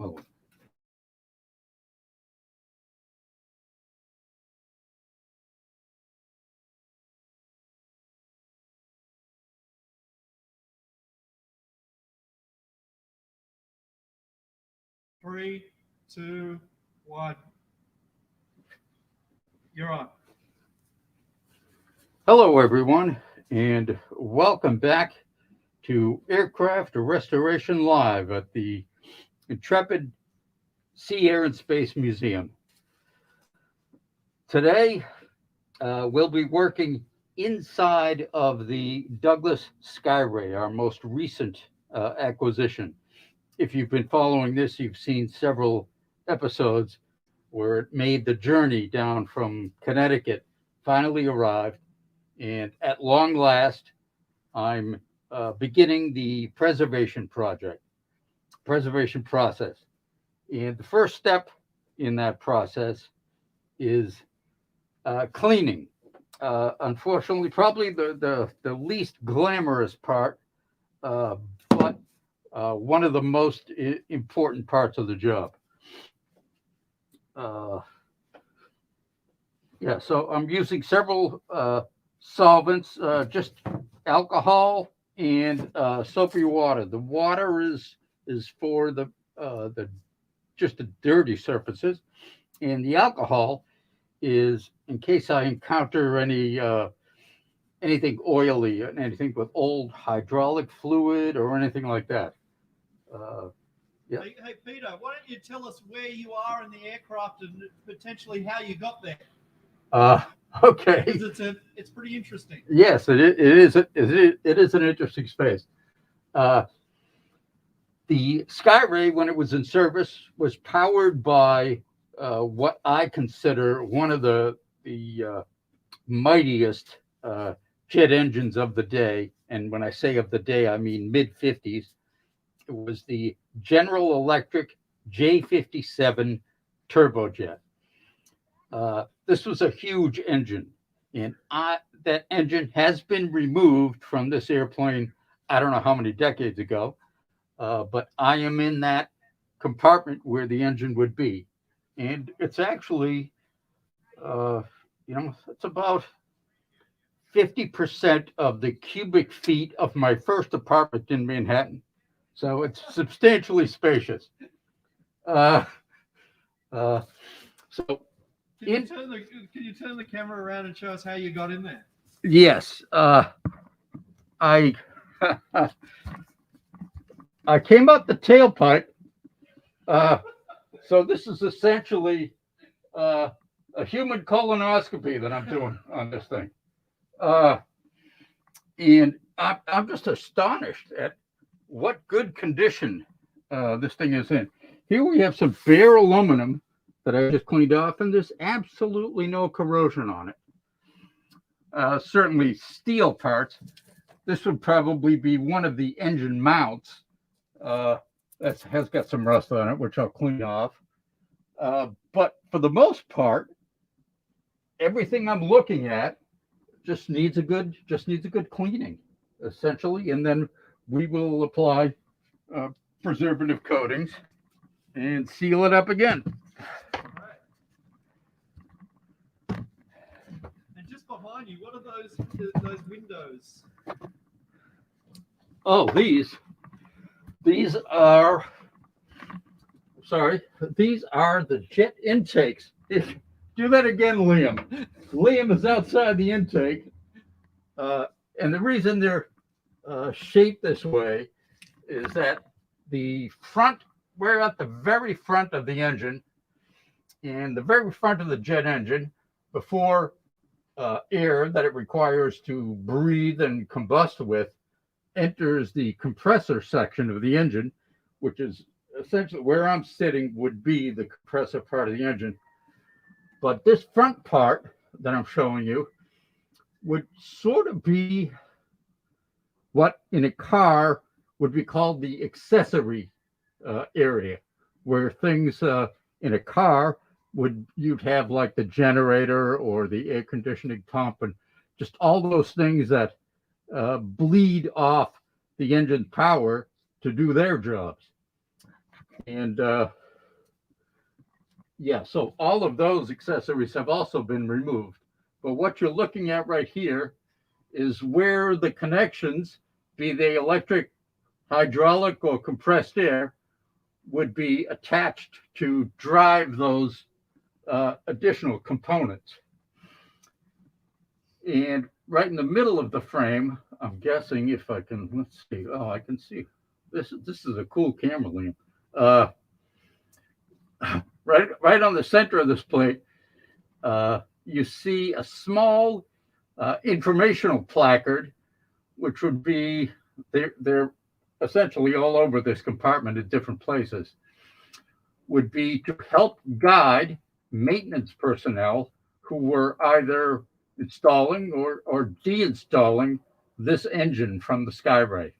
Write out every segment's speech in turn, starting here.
Oh. Three, two, one. You're on. Hello, everyone, and welcome back to Aircraft Restoration Live at the Intrepid Sea, Air, and Space Museum. Today, we'll be working inside of the Douglas Skyray, our most recent acquisition. If you've been following this, you've seen several episodes where it made the journey down from Connecticut, finally arrived, and at long last, I'm beginning the preservation process. And the first step in that process is cleaning. Unfortunately, probably the least glamorous part, but one of the most important parts of the job. Uh, yeah, so I'm using several solvents, just alcohol and soapy water. The water is for the just the dirty surfaces, and the alcohol is in case I encounter anything oily, anything with old hydraulic fluid or anything like that. Uh, yeah. Hey, Peter, why don't you tell us where you are in the aircraft and potentially how you got there? Okay. Because it's pretty interesting. Yes, it is an interesting space. Uh, the Skyray, when it was in service, was powered by what I consider one of the mightiest jet engines of the day. And when I say of the day, I mean mid 50s. It was the General Electric J57 turbojet. This was a huge engine, and that engine has been removed from this airplane. I don't know how many decades ago, but I am in that compartment where the engine would be, and it's actually, uh, it's about 50% of the cubic feet of my first apartment in Manhattan. So it's substantially spacious. Uh, uh, so Can you turn the camera around and show us how you got in there? yes, I I came up the tailpipe. So this is essentially a human colonoscopy that I'm doing on this thing, and I'm just astonished at what good condition this thing is in. Here we have some bare aluminum that I just cleaned off, and there's absolutely no corrosion on it. Certainly steel parts. This would probably be one of the engine mounts that has got some rust on it, which I'll clean off. But for the most part, everything I'm looking at just needs a good cleaning, essentially, and then we will apply preservative coatings and seal it up again. And just behind you, what are those windows? Oh, these are the jet intakes. Do that again, Liam. Liam is outside the intake, and the reason they're shaped this way is that we're at the very front of the engine, and the very front of the jet engine, before air that it requires to breathe and combust with enters the compressor section of the engine, which is essentially where I'm sitting would be the compressor part of the engine. But this front part that I'm showing you would sort of be what in a car would be called the accessory area, where things in a car you'd have like the generator or the air conditioning pump and just all those things that bleed off the engine power to do their jobs. And yeah, so all of those accessories have also been removed. But what you're looking at right here is where the connections, be they electric, hydraulic, or compressed air, would be attached to drive those additional components. And right in the middle of the frame, I'm guessing if I can, let's see. Oh, I can see. This is a cool camera, Liam. Right on the center of this plate, you see a small informational placard, which would be, they're essentially all over this compartment at different places, would be to help guide maintenance personnel who were either installing or deinstalling this engine from the Skyray.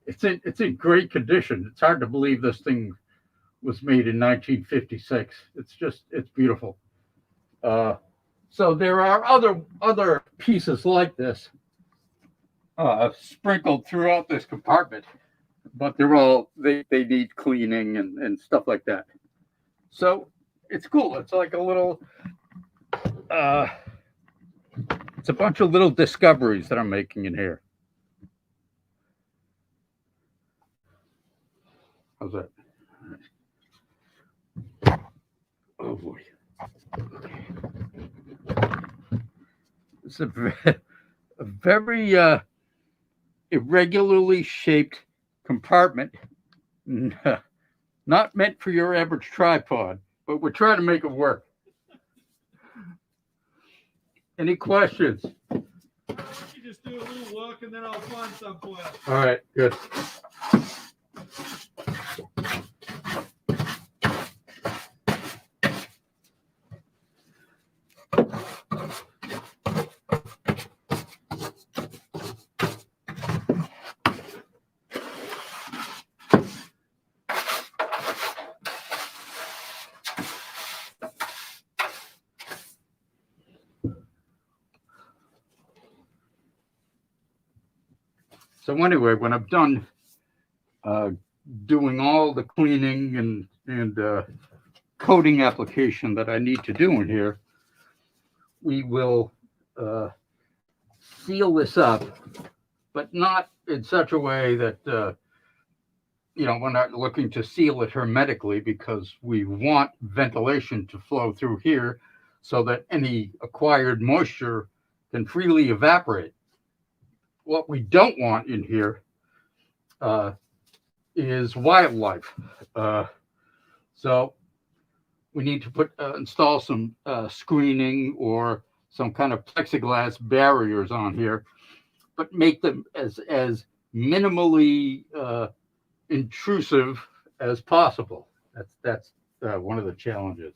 It's in great condition. It's hard to believe this thing was made in 1956. It's beautiful. So there are other pieces like this sprinkled throughout this compartment, but they need cleaning and stuff like that. So it's cool. It's like a little it's a bunch of little discoveries that I'm making in here. How's that? Oh boy. It's a very irregularly shaped compartment. Not meant for your average tripod, but we're trying to make it work. Any questions? You just do a little work and then I'll find some for you. All right, good. So anyway, when I'm done doing all the cleaning and coating application that I need to do in here, we will seal this up, but not in such a way that we're not looking to seal it hermetically, because we want ventilation to flow through here so that any acquired moisture can freely evaporate. What we don't want in here is wildlife. So we need to install some screening or some kind of plexiglass barriers on here, but make them as minimally intrusive as possible. That's one of the challenges.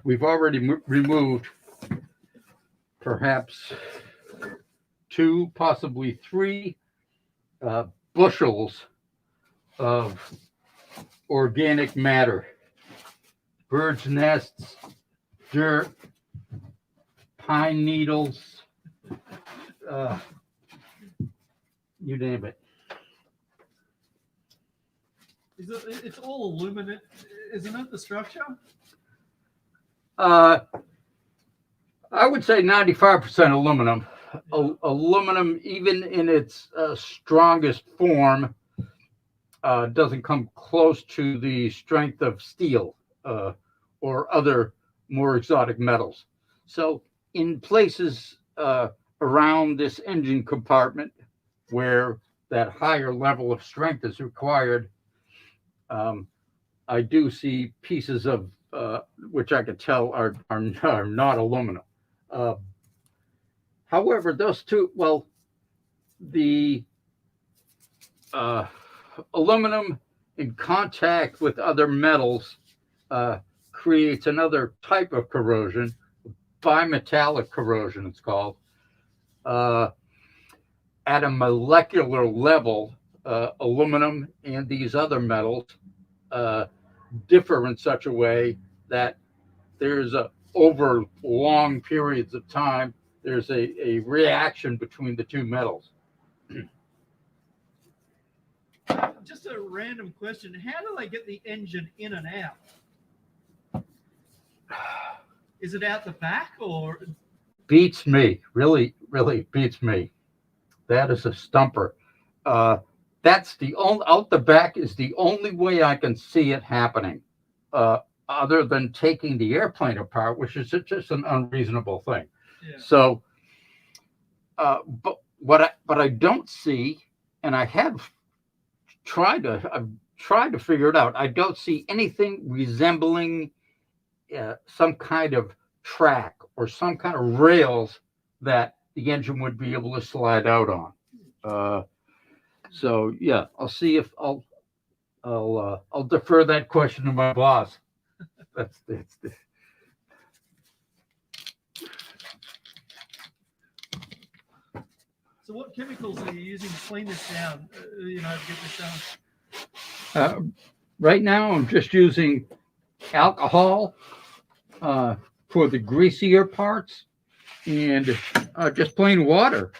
We've already removed perhaps 2, possibly 3 bushels of organic matter, birds' nests, dirt, pine needles, you name it. It's all aluminum, isn't it, the structure? I would say 95% aluminum. Aluminum, even in its strongest form, doesn't come close to the strength of steel or other more exotic metals. So in places around this engine compartment where that higher level of strength is required, I do see pieces of which I could tell are not aluminum. However, those two, well, the aluminum in contact with other metals creates another type of corrosion, bimetallic corrosion it's called. At a molecular level, aluminum and these other metals differ in such a way that over long periods of time, there's a reaction between the two metals. Just a random question. How do they get the engine in and out? Is it out the back or? Beats me, really beats me. That is a stumper. That's the only, out the back is the only way I can see it happening, other than taking the airplane apart, which is just an unreasonable thing. Yeah. So, but I don't see, and I've tried to figure it out. I don't see anything resembling some kind of track or some kind of rails that the engine would be able to slide out on. So yeah, I'll see if I'll defer that question to my boss. That's So what chemicals are you using to clean this down? To get this done. Right now I'm just using alcohol for the greasier parts, and just plain water.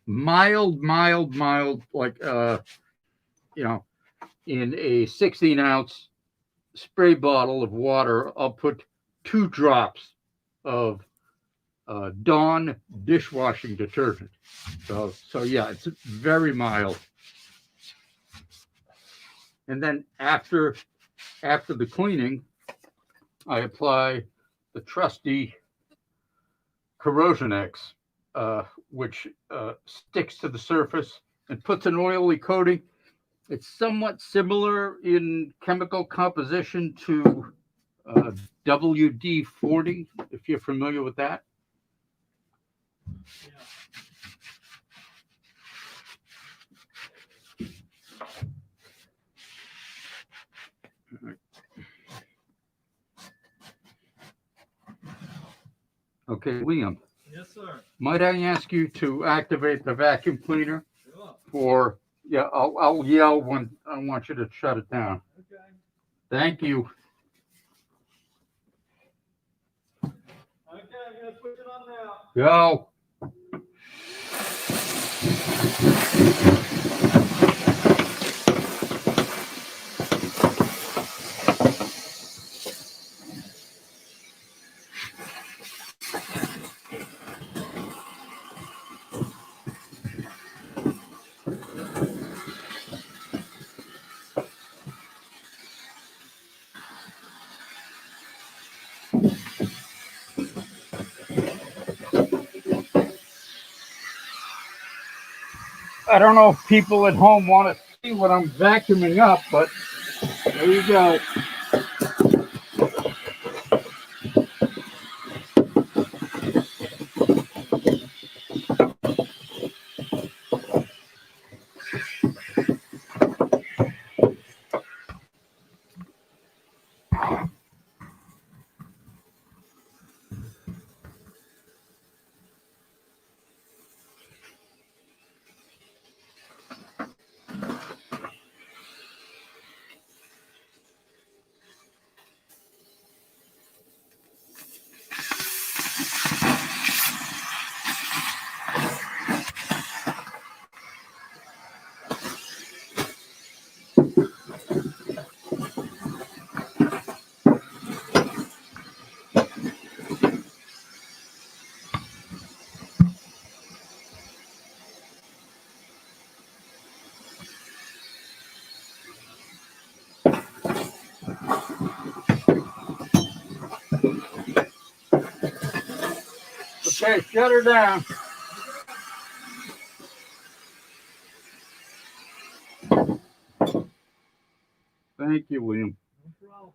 Mild, like in a 16-ounce spray bottle of water, I'll put 2 drops of Dawn dishwashing detergent. So yeah, it's very mild. And then after the cleaning, I apply the trusty Corrosion X, which sticks to the surface and puts an oily coating. It's somewhat similar in chemical composition to WD-40, if you're familiar with that. Yeah. Okay, Liam, Yes, sir. might I ask you to activate the vacuum cleaner Sure. for, yeah, I'll yell when I want you to shut it down. Okay. Thank you. Okay, I'm going to switch it on now. Go. I don't know if people at home want to see what I'm vacuuming up, but there you go. Okay, shut her down. Thank you, William. No problem.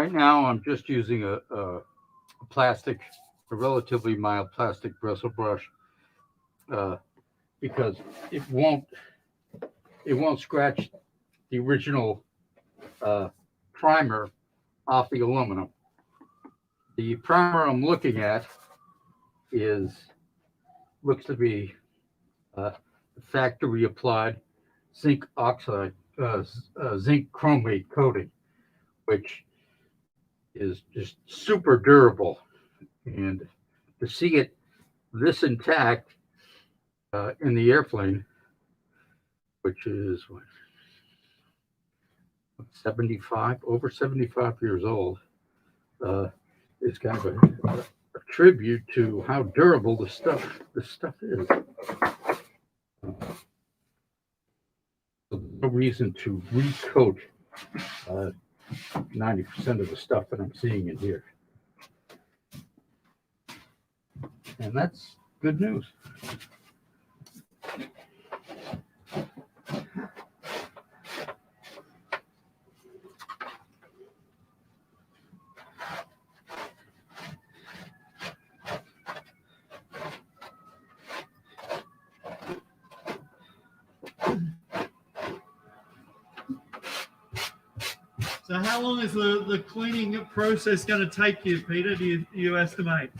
right now I'm just using a plastic, a relatively mild plastic bristle brush, because it won't scratch the original primer off the aluminum. The primer I'm looking at looks to be factory applied zinc oxide, zinc chromate coating, which is just super durable. And to see it this intact in the airplane, which is what, 75, over 75 years old, is kind of a tribute to how durable this stuff is. No reason to recoat 90% of the stuff that I'm seeing in here. And that's good news. So how long is the cleaning process going to take you, Peter, do you estimate?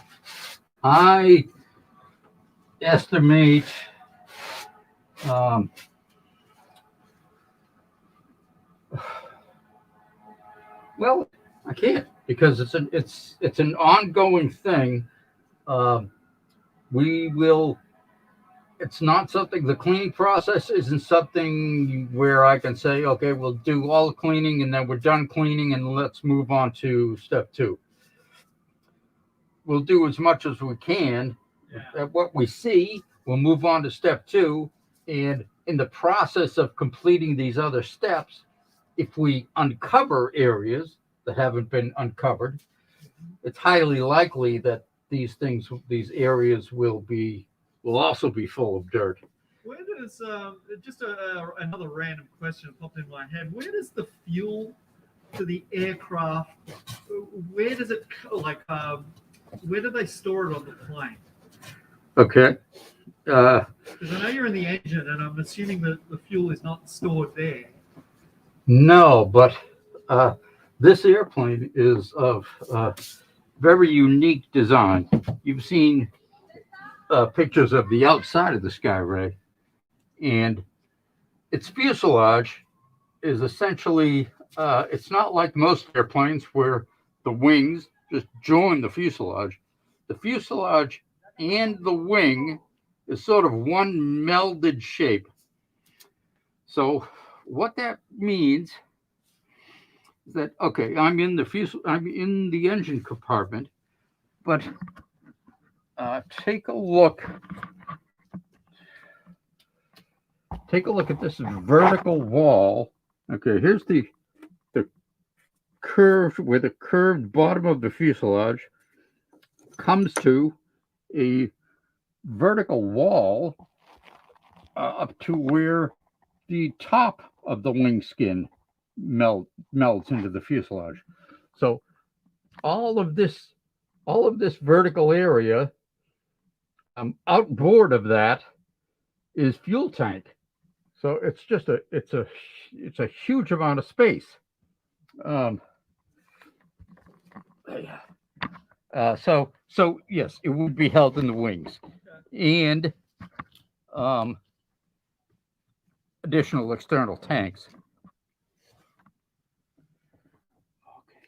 I estimate well, I can't, because it's an ongoing thing. We will. It's not something. The cleaning process isn't something where I can say, okay, we'll do all the cleaning and then we're done cleaning and let's move on to step 2. We'll do as much as we can. Yeah. At what we see, we'll move on to step 2. And in the process of completing these other steps, if we uncover areas that haven't been uncovered, it's highly likely that these areas will also be full of dirt. Where does just another random question popped in my head? Where does the fuel to the aircraft? Where does it where do they store it on the plane? Okay. Because I know you're in the engine, and I'm assuming that the fuel is not stored there. No, but this airplane is of very unique design. You've seen pictures of the outside of the Skyray, and its fuselage is essentially, it's not like most airplanes where the wings just join the fuselage. The fuselage and the wing is sort of one melded shape. So what that means is that, okay, I'm in the engine compartment, but take a look at this vertical wall. Okay, here's the curved, where the curved bottom of the fuselage comes to a vertical wall up to where the top of the wing skin melds into the fuselage. So all of this vertical area, outboard of that is fuel tank. So it's just it's a huge amount of space. So yes, it would be held in the wings, and additional external tanks. Okay.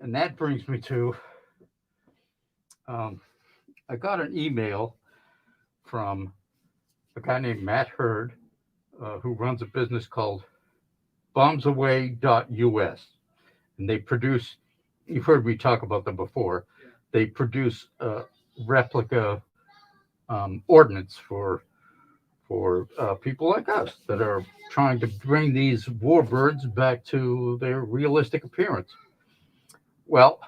And that brings me to, I got an email from a guy named Matt Hurd, who runs a business called bombsaway.us. And they produce, you've heard me talk about them before, Yeah. They produce replica ordnance for people like us that are trying to bring these warbirds back to their realistic appearance. Well,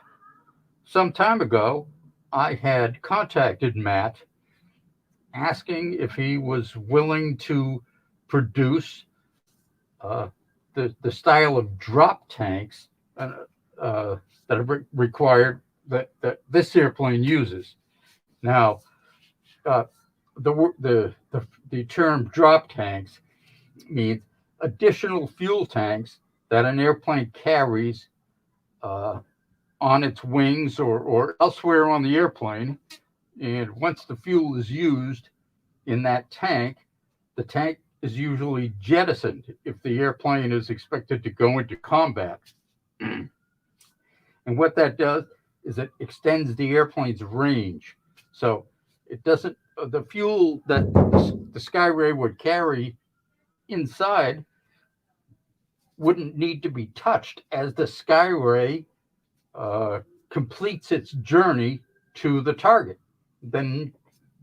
some time ago, I had contacted Matt asking if he was willing to produce the style of drop tanks, that are required that this airplane uses. Now, uh, the term drop tanks means additional fuel tanks that an airplane carries uh, on its wings or elsewhere on the airplane. And once the fuel is used in that tank, the tank is usually jettisoned if the airplane is expected to go into combat. And what that does is it extends the airplane's range. So it doesn't, the fuel that the Skyray would carry inside wouldn't need to be touched as the Skyray uh, completes its journey to the target. Then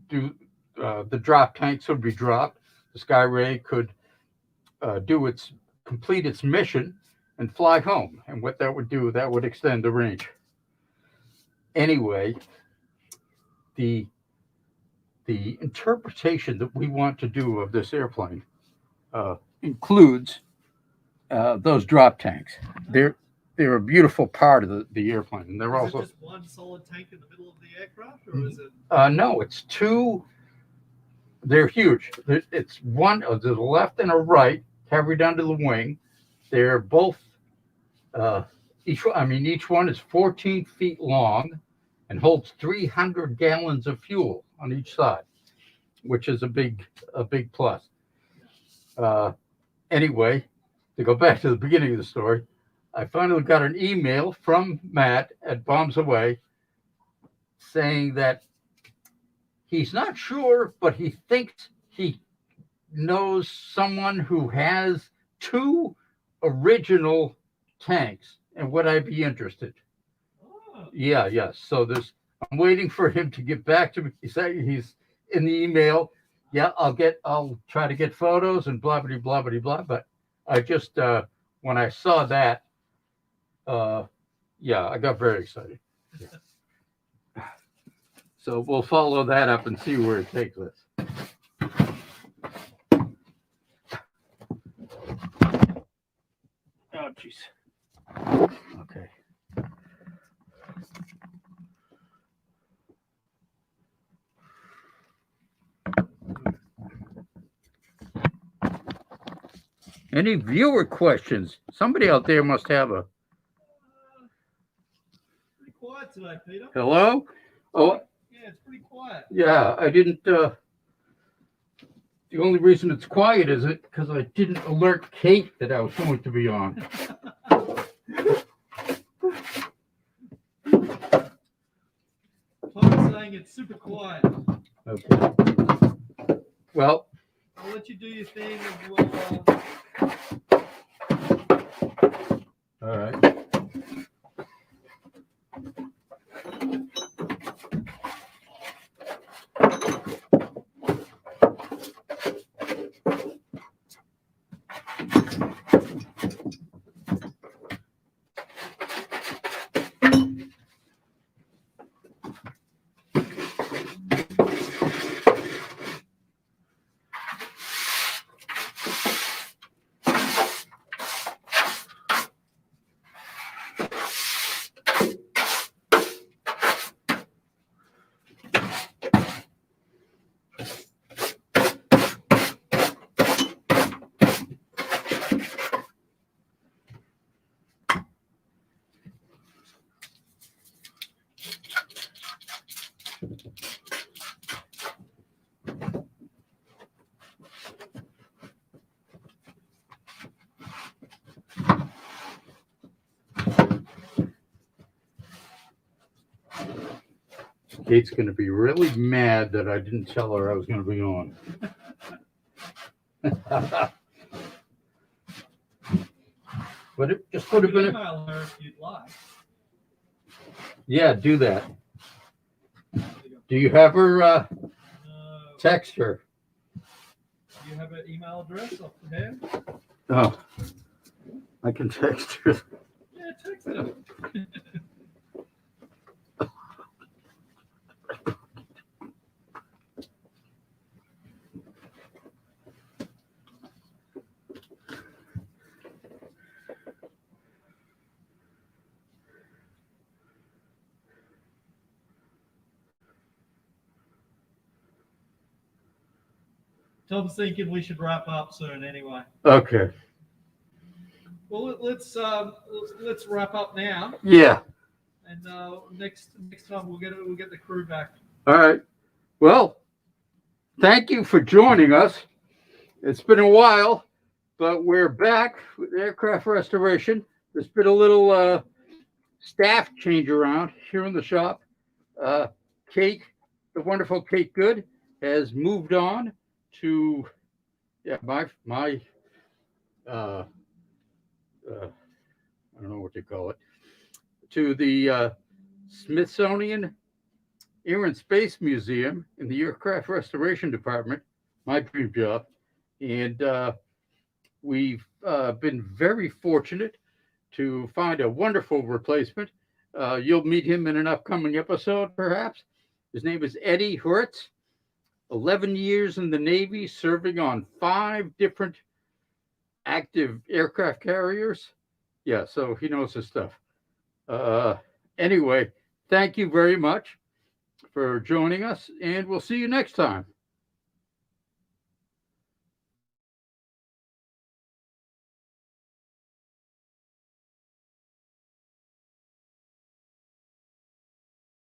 the drop tanks would be dropped. The Skyray could complete its mission and fly home. And what that would do, that would extend the range. Anyway, the interpretation that we want to do of this airplane includes those drop tanks. They're a beautiful part of the airplane, and they're Is also it just one solid tank in the middle of the aircraft, or is it? no, it's two. They're huge. It's one to the left and a right, carried under the wing. They're both each one is 14 feet long and holds 300 gallons of fuel on each side, which is a big plus. Anyway, to go back to the beginning of the story, I finally got an email from Matt at Bombs Away saying that he's not sure, but he thinks he knows someone who has two original tanks, and would I be interested? Oh, Yeah. So I'm waiting for him to get back to me. He said he's in the email. Yeah, I'll try to get photos and blah blah blah blah blah. But I just when I saw that, yeah, I got very excited. Yeah. So we'll follow that up and see where it takes us. Oh, jeez. Okay. Any viewer questions? Somebody out there must have a. pretty quiet today, Peter. Hello? Oh, Yeah, it's pretty quiet. yeah. I didn't. The only reason it's quiet is it because I didn't alert Kate that I was going to be on. Tom's saying it's super quiet. Okay. Well, I'll let you do your thing, and all right. Kate's going to be really mad that I didn't tell her I was going to be on. But it just would have been. email her if you'd like. Yeah, do that. Do you have her text her? Do you have an email address off the head? Oh, I can text her. Yeah, text her. Tom's thinking we should wrap up soon anyway. Okay. Well, let's wrap up now, Yeah. and next time we'll get the crew back. All right. Well, thank you for joining us. It's been a while, but we're back with aircraft restoration. There's been a little staff change around here in the shop. Kate, the wonderful Kate Good, has moved on to my I don't know what they call it, to the Smithsonian Air and Space Museum in the Aircraft Restoration Department, my dream job. And we've been very fortunate to find a wonderful replacement. You'll meet him in an upcoming episode, perhaps. His name is Eddie Hertz, 11 years in the Navy, serving on 5 different active aircraft carriers. Yeah, so he knows his stuff. Anyway, thank you very much for joining us, and we'll see you next time.